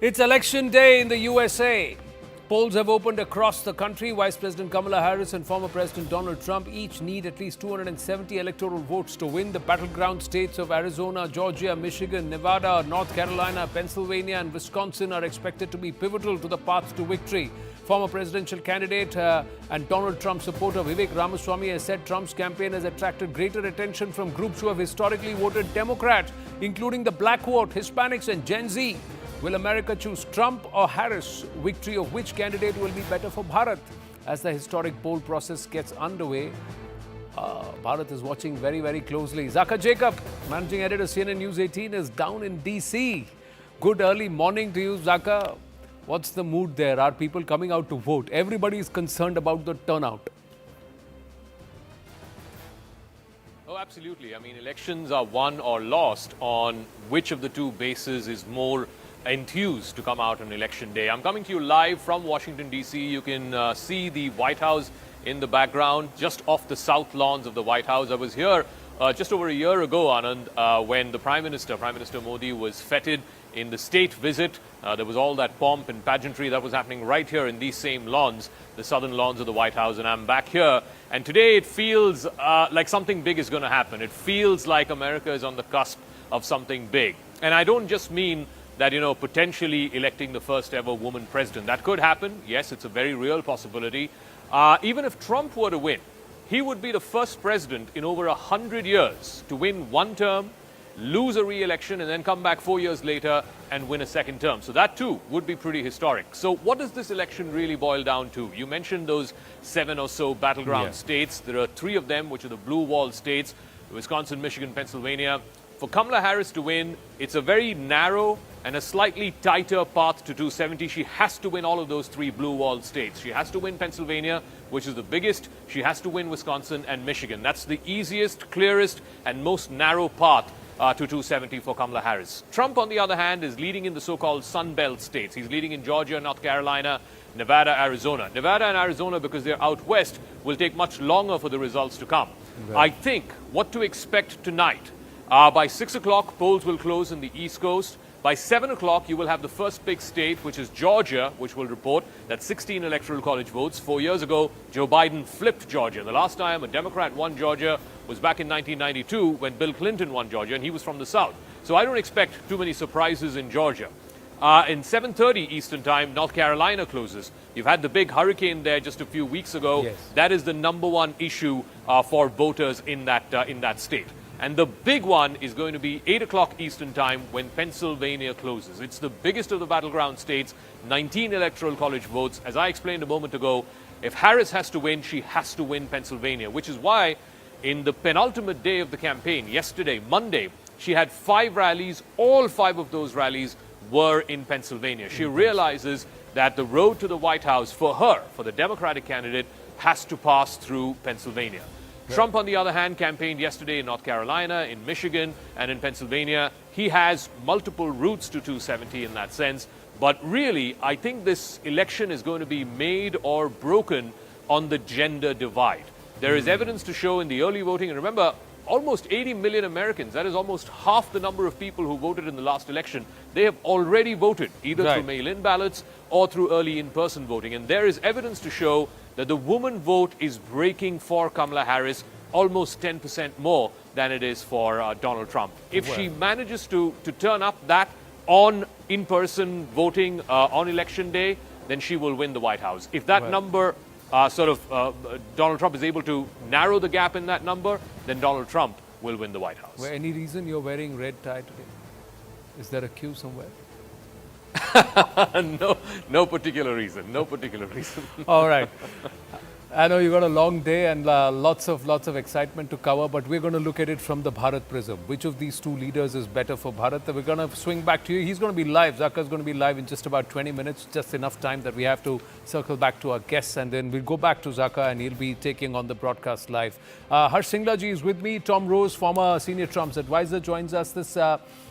It's election day in the USA. Polls have opened across the country. Vice-President Kamala Harris and former President Donald Trump each need at least 270 electoral votes to win. The battleground states of Arizona, Georgia, Michigan, Nevada, North Carolina, Pennsylvania and Wisconsin are expected to be pivotal to the path to victory. Former presidential candidate and Donald Trump supporter Vivek Ramaswamy has said Trump's campaign has attracted greater attention from groups who have historically voted Democrat, including the black vote, Hispanics and Gen Z. Will America choose Trump or Harris? Victory of which candidate will be better for Bharat? As the historic poll process gets underway, Bharat is watching very, very closely. Zaka Jacob, managing editor CNN News 18, is down in DC. Good early morning to you, Zaka. What's the mood there? Are people coming out to vote? Everybody is concerned about the turnout. Oh, absolutely. I mean, elections are won or lost on which of the two bases is more enthused to come out on election day. I'm coming to you live from Washington, D.C. You can see the White House in the background, just off the south lawns of the White House. I was here just over a year ago, Anand, when the Prime Minister Modi, was feted in the state visit. There was all that pomp and pageantry that was happening right here in these same lawns, the southern lawns of the White House, and I'm back here. And today it feels like something big is going to happen. It feels like America is on the cusp of something big. And I don't just mean that, potentially electing the first ever woman president. That could happen. Yes, it's a very real possibility. Even if Trump were to win, he would be the first president in over 100 years to win one term, lose a re-election, and then come back 4 years later and win a second term. So that too would be pretty historic. So what does this election really boil down to? You mentioned those 7 or so battleground states. There are 3 of them, which are the blue wall states: Wisconsin, Michigan, Pennsylvania. For Kamala Harris to win, it's a very narrow and a slightly tighter path to 270. She has to win all of those 3 blue wall states. She has to win Pennsylvania, which is the biggest. She has to win Wisconsin and Michigan. That's the easiest, clearest, and most narrow path to 270 for Kamala Harris. Trump, on the other hand, is leading in the so-called Sun Belt states. He's leading in Georgia, North Carolina, Nevada, Arizona. Nevada and Arizona, because they're out west, will take much longer for the results to come. Right. I think what to expect tonight. By 6 o'clock, polls will close in the East Coast. By 7 o'clock, you will have the first big state, which is Georgia, which will report that 16 electoral college votes. 4 years ago, Joe Biden flipped Georgia. The last time a Democrat won Georgia was back in 1992 when Bill Clinton won Georgia, and he was from the South. So I don't expect too many surprises in Georgia. In 7:30 Eastern Time, North Carolina closes. You've had the big hurricane there just a few weeks ago. Yes. That is the #1 issue for voters in that state. And the big one is going to be 8 o'clock Eastern Time when Pennsylvania closes. It's the biggest of the battleground states, 19 electoral college votes. As I explained a moment ago, if Harris has to win, she has to win Pennsylvania, which is why in the penultimate day of the campaign, yesterday, Monday, she had 5 rallies. All 5 of those rallies were in Pennsylvania. She realizes that the road to the White House for her, for the Democratic candidate, has to pass through Pennsylvania. Trump, on the other hand, campaigned yesterday in North Carolina, in Michigan, and in Pennsylvania. He has multiple routes to 270 in that sense. But really, I think this election is going to be made or broken on the gender divide. There is evidence to show in the early voting, and remember, almost 80 million Americans, that is almost half the number of people who voted in the last election, they have already voted, either through mail-in ballots or through early in-person voting. And there is evidence to show that the woman vote is breaking for Kamala Harris almost 10% more than it is for Donald Trump. If she manages to turn up that on in-person voting on election day, then she will win the White House. If that number Donald Trump is able to narrow the gap in that number, then Donald Trump will win the White House. Well, any reason you're wearing red tie today? Is there a cue somewhere? No particular reason. No particular reason. All right. I know you got a long day and lots of excitement to cover, but we're going to look at it from the Bharat prism. Which of these 2 leaders is better for Bharat? We're going to swing back to you. He's going to be live. Zaka is going to be live in just about 20 minutes, just enough time that we have to circle back to our guests, and then we'll go back to Zaka and he'll be taking on the broadcast live. Harsh Singlaji is with me. Tom Rose, former senior Trump's advisor, joins us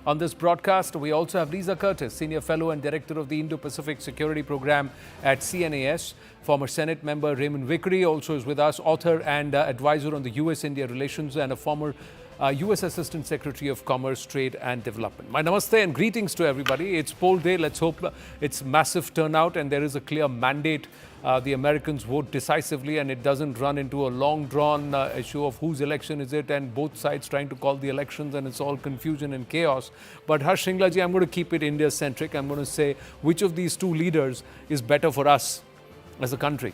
on this broadcast. We also have Lisa Curtis, Senior Fellow and Director of the Indo-Pacific Security Program at CNAS. Former Senate member Raymond Vickery also is with us, author and advisor on the US-India relations, and a former U.S. Assistant Secretary of Commerce, Trade and Development. My namaste and greetings to everybody. It's poll day. Let's hope it's massive turnout and there is a clear mandate. The Americans vote decisively and it doesn't run into a long-drawn issue of whose election is it and both sides trying to call the elections and it's all confusion and chaos. But Harsh Shinglaji, I'm going to keep it India-centric. I'm going to say which of these two leaders is better for us as a country?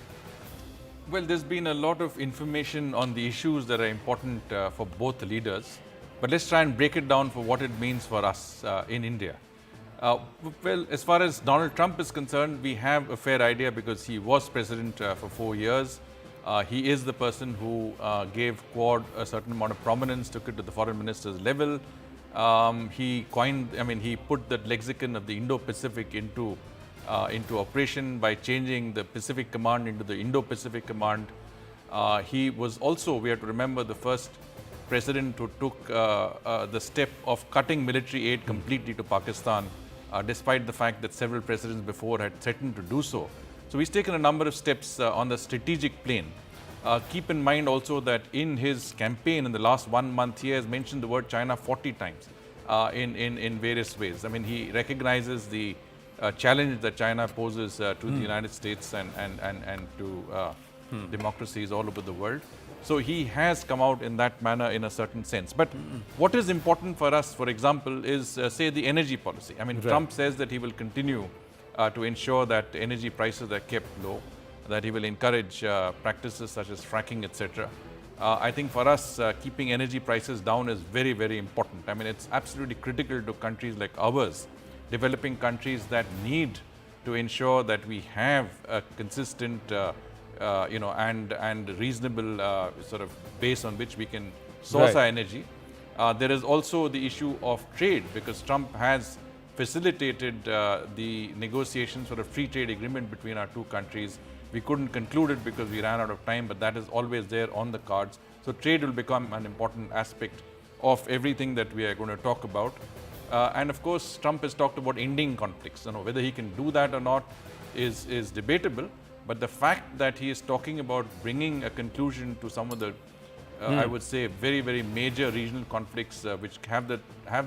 Well, there's been a lot of information on the issues that are important for both leaders. But let's try and break it down for what it means for us in India. Well, as far as Donald Trump is concerned, we have a fair idea because he was president for 4 years. He is the person who gave Quad a certain amount of prominence, took it to the foreign minister's level. He put that lexicon of the Indo-Pacific into operation by changing the Pacific Command into the Indo-Pacific Command. He was also, we have to remember, the first president who took the step of cutting military aid completely to Pakistan, despite the fact that several presidents before had threatened to do so. So he's taken a number of steps on the strategic plane. Keep in mind also that in his campaign in the last 1 month, he has mentioned the word China 40 times in various ways. I mean, he recognizes the challenge that China poses to the United States and to democracies all over the world. So he has come out in that manner in a certain sense. But what is important for us, for example, is say the energy policy. I mean, Right. Trump says that he will continue to ensure that energy prices are kept low, that he will encourage practices such as fracking, etc. I think for us, keeping energy prices down is very, very important. I mean, it's absolutely critical to countries like ours, developing countries that need to ensure that we have a consistent and reasonable sort of base on which we can source Right. our energy. There is also the issue of trade, because Trump has facilitated the negotiations for a free trade agreement between our two countries. We couldn't conclude it because we ran out of time, but that is always there on the cards. So trade will become an important aspect of everything that we are going to talk about. And of course, Trump has talked about ending conflicts. You know, whether he can do that or not is debatable. But the fact that he is talking about bringing a conclusion to some of the, I would say, very, very major regional conflicts which have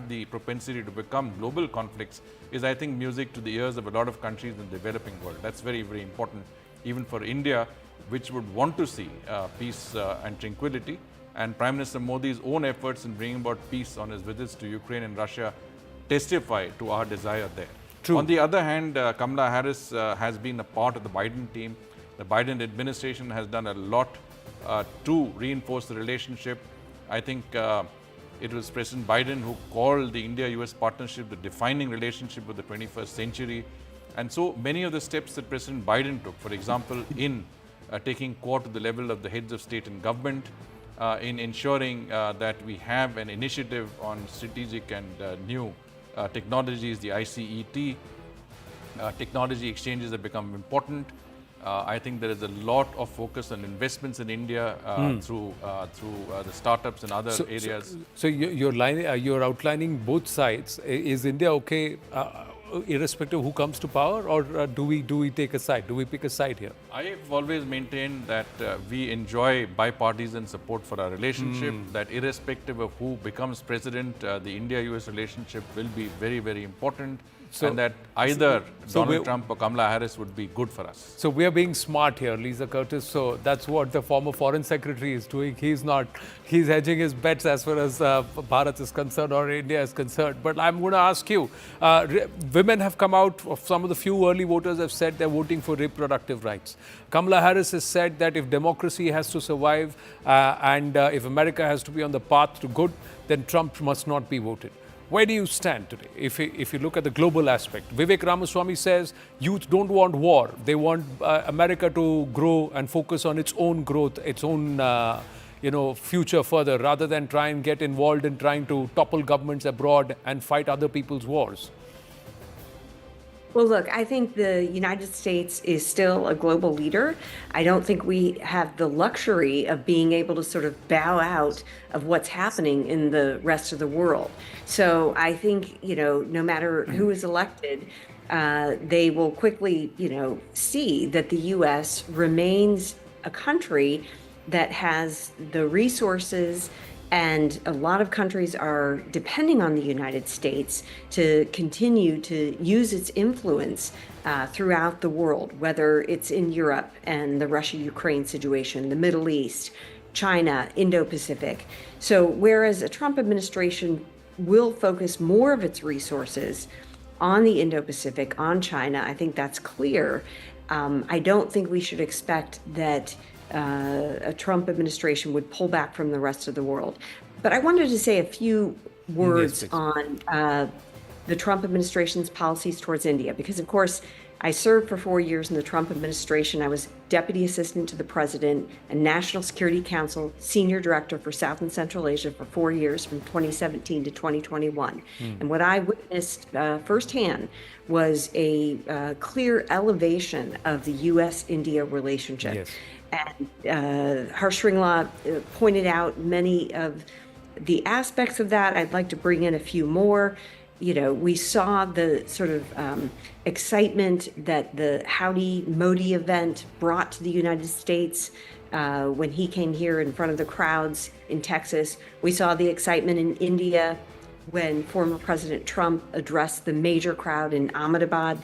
the propensity to become global conflicts is, I think, music to the ears of a lot of countries in the developing world. That's very, very important, even for India, which would want to see peace and tranquility. And Prime Minister Modi's own efforts in bringing about peace on his visits to Ukraine and Russia testify to our desire there. True. On the other hand, Kamala Harris has been a part of the Biden team. The Biden administration has done a lot to reinforce the relationship. I think it was President Biden who called the India-US partnership the defining relationship of the 21st century. And so many of the steps that President Biden took, for example, in taking Quad to the level of the heads of state and government, in ensuring that we have an initiative on strategic and new technologies, the ICET, technology exchanges have become important. I think there is a lot of focus on investments in India through the startups and other areas. So you're outlining both sides. Is India okay, irrespective of who comes to power, or do we take a side? Do we pick a side here? I have always maintained that we enjoy bipartisan support for our relationship, that irrespective of who becomes president, the India-US relationship will be very, very important. And that either Donald Trump or Kamala Harris would be good for us. So we are being smart here, Lisa Curtis. So that's what the former foreign secretary is doing. He's hedging his bets as far as Bharat is concerned or India is concerned. But I'm going to ask you, women have come out, some of the few early voters have said they're voting for reproductive rights. Kamala Harris has said that if democracy has to survive and if America has to be on the path to good, then Trump must not be voted. Where do you stand today, if you look at the global aspect? Vivek Ramaswamy says youth don't want war. They want America to grow and focus on its own growth, its own future further, rather than try and get involved in trying to topple governments abroad and fight other people's wars. Well, look, I think the United States is still a global leader. I don't think we have the luxury of being able to sort of bow out of what's happening in the rest of the world. So I think, no matter who is elected, they will quickly, see that the U.S. remains a country that has the resources And a lot of countries are depending on the United States to continue to use its influence throughout the world, whether it's in Europe and the Russia-Ukraine situation, the Middle East, China, Indo-Pacific. So whereas a Trump administration will focus more of its resources on the Indo-Pacific, on China, I think that's clear. I don't think we should expect that a Trump administration would pull back from the rest of the world. But I wanted to say a few words on the Trump administration's policies towards India, because of course, I served for 4 years in the Trump administration. I was Deputy Assistant to the President and National Security Council Senior Director for South and Central Asia for 4 years, from 2017 to 2021. And what I witnessed firsthand was a clear elevation of the U.S.-India relationship. Yes. And Harsh Shringla pointed out many of the aspects of that. I'd like to bring in a few more. You know, we saw the sort of excitement that the Howdy Modi event brought to the United States when he came here in front of the crowds in Texas. We saw the excitement in India when former President Trump addressed the major crowd in Ahmedabad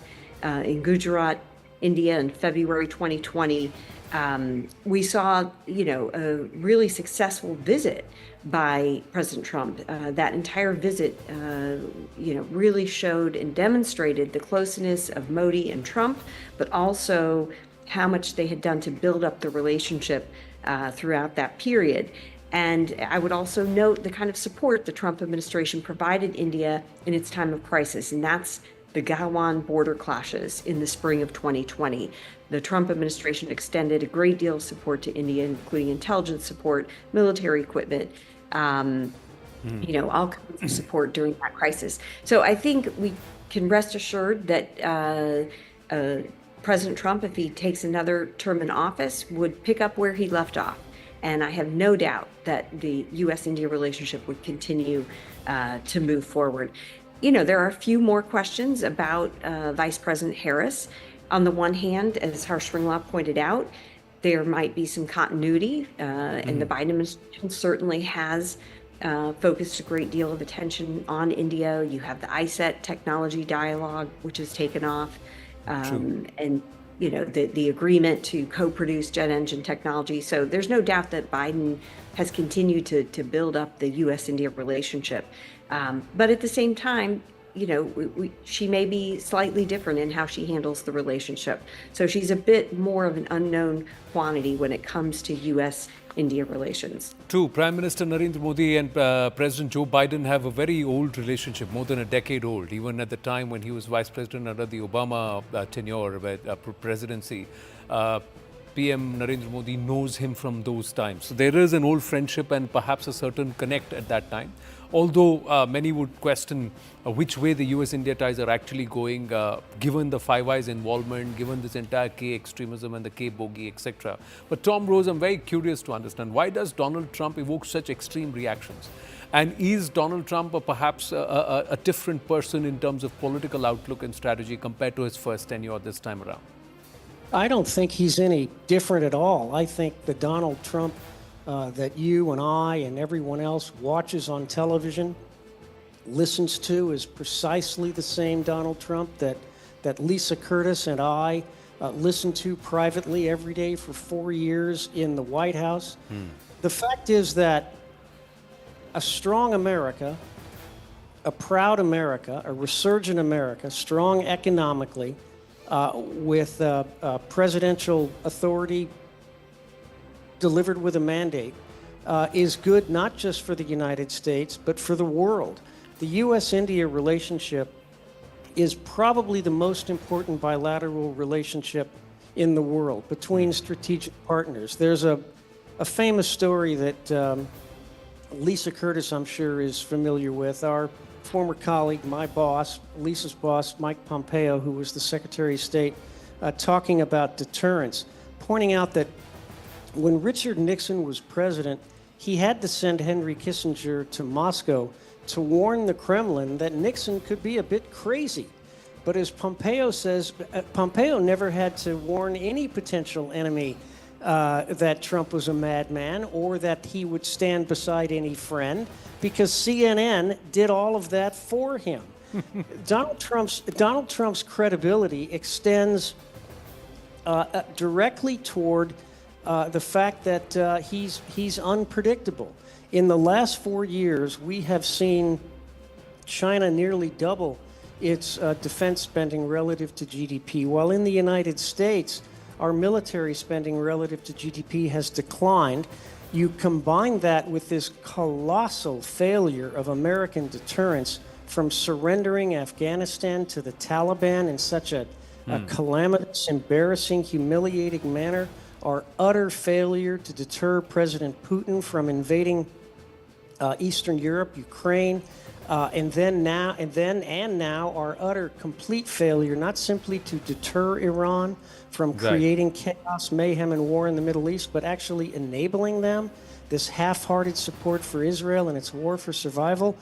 in Gujarat, India in February 2020. We saw, you know, a really successful visit by President Trump. That entire visit, you know, really showed and demonstrated the closeness of Modi and Trump, but also how much they had done to build up the relationship throughout that period. And I would also note the kind of support the Trump administration provided India in its time of crisis, and that's the Gawan border clashes in the spring of 2020. The Trump administration extended a great deal of support to India, including intelligence support, military equipment, you know, all kinds of support during that crisis. So I think we can rest assured that President Trump, if he takes another term in office, would pick up where he left off. And I have no doubt that the U.S.-India relationship would continue to move forward. You know, there are a few more questions about Vice President Harris. On the one hand, as Harsh Shringla pointed out, there might be some continuity, and the Biden administration certainly has focused a great deal of attention on India. You have the ISET technology dialogue, which has taken off, and you know, the agreement to co-produce jet engine technology. So there's no doubt that Biden has continued to build up the U.S.-India relationship. But at the same time, you know, she may be slightly different in how she handles the relationship. So she's a bit more of an unknown quantity when it comes to U.S.-India relations. True. Prime Minister Narendra Modi and President Joe Biden have a very old relationship, more than a decade old, even at the time when he was Vice President under the Obama tenure presidency. PM Narendra Modi knows him from those times. So there is an old friendship and perhaps a certain connect at that time. Although many would question which way the US-India ties are actually going, given the Five Eyes involvement, given this entire K extremism and the K bogey, etc. But Tom Rose, I'm very curious to understand, why does Donald Trump evoke such extreme reactions? And is Donald Trump perhaps a different person in terms of political outlook and strategy compared to his first tenure this time around? I don't think he's any different at all. I think the Donald Trump that you and I and everyone else watches on television, listens to, is precisely the same Donald Trump that Lisa Curtis and I listened to privately every day for 4 years in the White House. The fact is that a strong America, a proud America, a resurgent America, strong economically, with presidential authority delivered with a mandate, is good not just for the United States, but for the world. The U.S.-India relationship is probably the most important bilateral relationship in the world between strategic partners. There's a famous story that Lisa Curtis, I'm sure, is familiar with. Our former colleague, my boss, Lisa's boss, Mike Pompeo, who was the Secretary of State, talking about deterrence, pointing out that when Richard Nixon was president, he had to send Henry Kissinger to Moscow to warn the Kremlin that Nixon could be a bit crazy. But as Pompeo says, Pompeo never had to warn any potential enemy that Trump was a madman or that he would stand beside any friend, because CNN did all of that for him. Donald Trump's credibility extends directly toward the fact that he's unpredictable. In the last 4 years, we have seen China nearly double its defense spending relative to GDP, while in the United States, our military spending relative to GDP has declined. You combine that with this colossal failure of American deterrence, from surrendering Afghanistan to the Taliban in such a calamitous, embarrassing, humiliating manner, our utter failure to deter President Putin from invading Eastern Europe, Ukraine, and now our utter complete failure, not simply to deter Iran from creating chaos, mayhem, and war in the Middle East, but actually enabling them, this half-hearted support for Israel and its war for survival.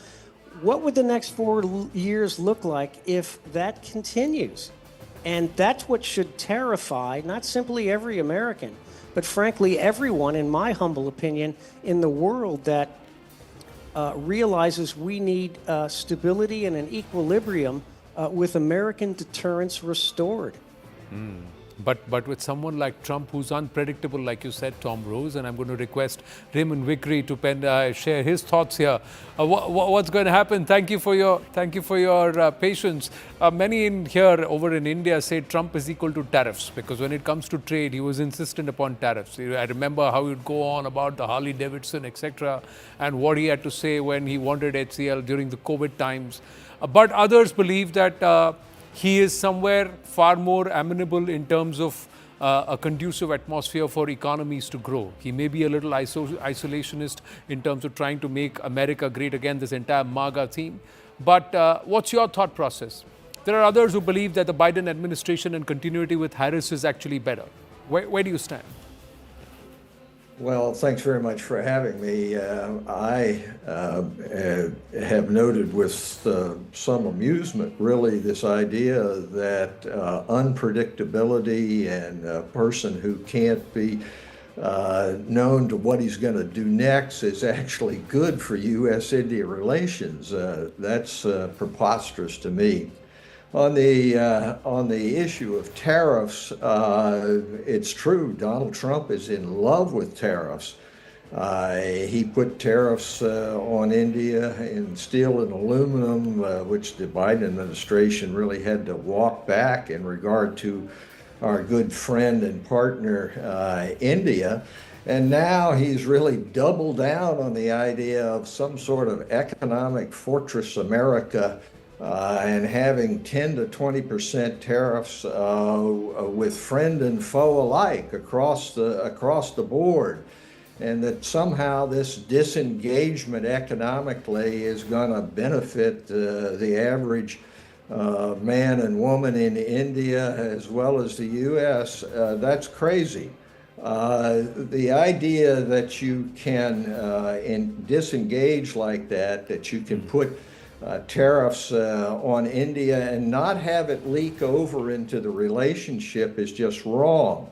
What would the next 4 years look like if that continues? And that's what should terrify not simply every American, but frankly everyone, in my humble opinion, in the world that realizes we need stability and an equilibrium with American deterrence restored. But with someone like Trump, who's unpredictable, like you said, Tom Rose, and I'm going to request Raymond Vickery to share his thoughts here. What's going to happen? Thank you for your patience. Many in here over in India say Trump is equal to tariffs, because when it comes to trade, he was insistent upon tariffs. I remember how he would go on about the Harley Davidson, etc., and what he had to say when he wanted HCL during the COVID times. But others believe that he is somewhere far more amenable in terms of a conducive atmosphere for economies to grow. He may be a little isolationist in terms of trying to make America great again, this entire MAGA theme. But what's your thought process? There are others who believe that the Biden administration and continuity with Harris is actually better. Where do you stand? Well, thanks very much for having me. I have noted with some amusement, really, this idea that unpredictability and a person who can't be known to what he's going to do next is actually good for U.S.-India relations. That's preposterous to me. On the issue of tariffs, it's true, Donald Trump is in love with tariffs. He put tariffs on India in steel and aluminum, which the Biden administration really had to walk back in regard to our good friend and partner, India. And now he's really doubled down on the idea of some sort of economic fortress America, and having 10 to 20% tariffs with friend and foe alike across the board, and that somehow this disengagement economically is going to benefit the average man and woman in India as well as the U.S. That's crazy. The idea that you can disengage like that you can put tariffs on India and not have it leak over into the relationship is just wrong.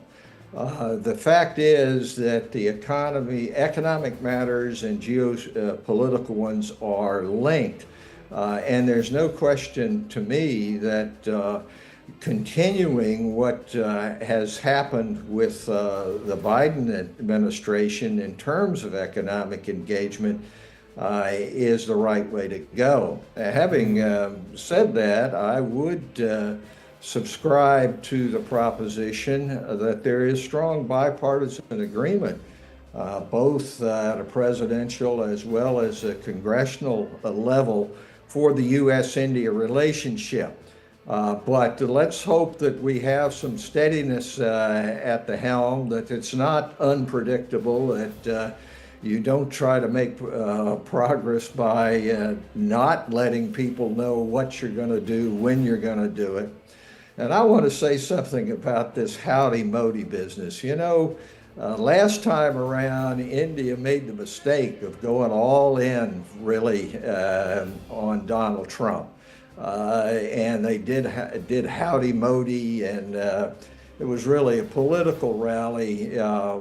The fact is that the economic matters and geopolitical ones are linked. And there's no question to me that continuing what has happened with the Biden administration in terms of economic engagement is the right way to go. Having said that, I would subscribe to the proposition that there is strong bipartisan agreement, both at a presidential as well as a congressional level, for the U.S.-India relationship. But let's hope that we have some steadiness at the helm, that it's not unpredictable, that you don't try to make progress by not letting people know what you're going to do, when you're going to do it. And I want to say something about this howdy Modi business. You know, last time around, India made the mistake of going all in, really, on Donald Trump. And they did howdy Modi, and it was really a political rally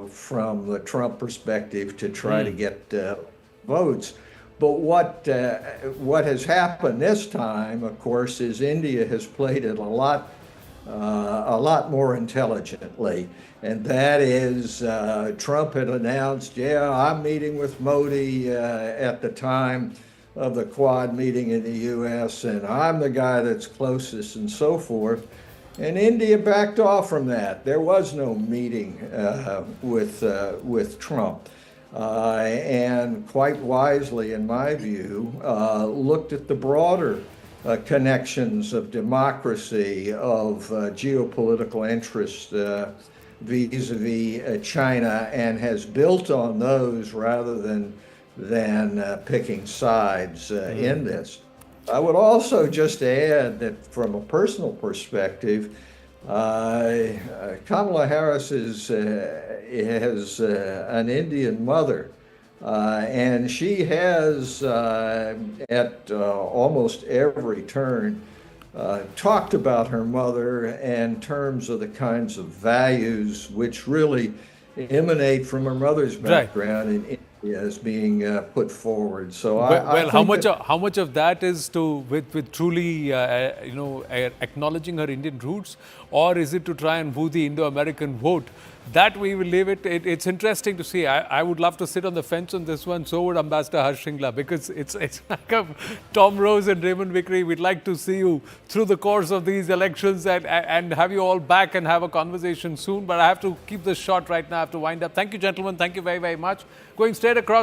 from the Trump perspective to try to get votes. But what has happened this time, of course, is India has played it a lot more intelligently. And that is, Trump had announced, yeah, I'm meeting with Modi at the time of the Quad meeting in the U.S., and I'm the guy that's closest and so forth. And India backed off from that. There was no meeting with Trump. And quite wisely, in my view, looked at the broader connections of democracy, of geopolitical interest vis-a-vis China, and has built on those rather than picking sides in this. I would also just add that from a personal perspective, Kamala Harris has an Indian mother, and she has, at almost every turn, talked about her mother in terms of the kinds of values which really emanate from her mother's background in India as being put forward. So I how think how much of that is with truly acknowledging her Indian roots, or is it to try and woo the Indo-American vote? That we will leave it. It's interesting to see. I would love to sit on the fence on this one. So would Ambassador Harsh Shringla, because it's like a Tom Rose and Raymond Vickery. We'd like to see you through the course of these elections and have you all back and have a conversation soon. But I have to keep this short right now. I have to wind up. Thank you, gentlemen. Thank you very, very much. Going straight across to